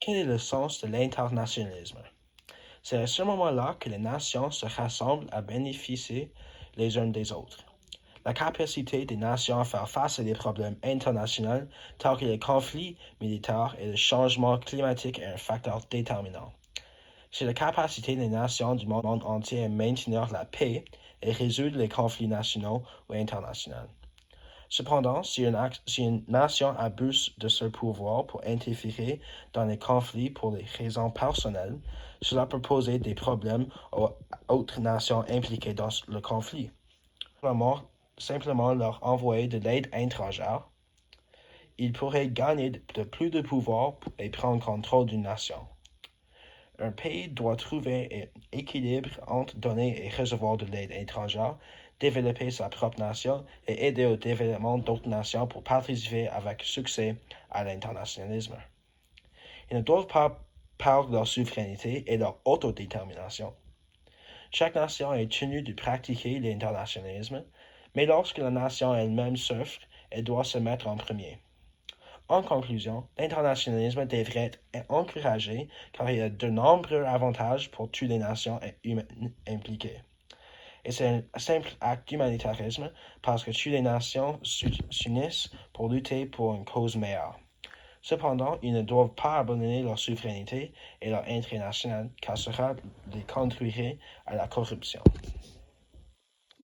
Quel est le sens de l'internationalisme? C'est à ce moment-là que les nations se rassemblent à bénéficier les unes des autres. La capacité des nations à faire face à des problèmes internationaux tels que les conflits militaires et le changement climatique est un facteur déterminant. C'est la capacité des nations du monde entier à maintenir la paix et résoudre les conflits nationaux ou internationaux. Cependant, si une nation abuse de ce pouvoir pour interférer dans les conflits pour des raisons personnelles, cela peut poser des problèmes aux autres nations impliquées dans le conflit. Simplement leur envoyer de l'aide étrangère, ils pourraient gagner de plus de pouvoir et prendre contrôle d'une nation. Un pays doit trouver un équilibre entre donner et recevoir de l'aide étrangère, développer sa propre nation et aider au développement d'autres nations pour participer avec succès à l'internationalisme. Ils ne doivent pas perdre leur souveraineté et leur autodétermination. Chaque nation est tenue de pratiquer l'internationalisme, mais lorsque la nation elle-même souffre, elle doit se mettre en premier. En conclusion, l'internationalisme devrait être encouragé car il y a de nombreux avantages pour toutes les nations humaines impliquées. Et c'est un simple acte d'humanitarisme parce que toutes les nations s'unissent pour lutter pour une cause meilleure. Cependant, ils ne doivent pas abandonner leur souveraineté et leur intérêt national car cela les conduirait à la corruption.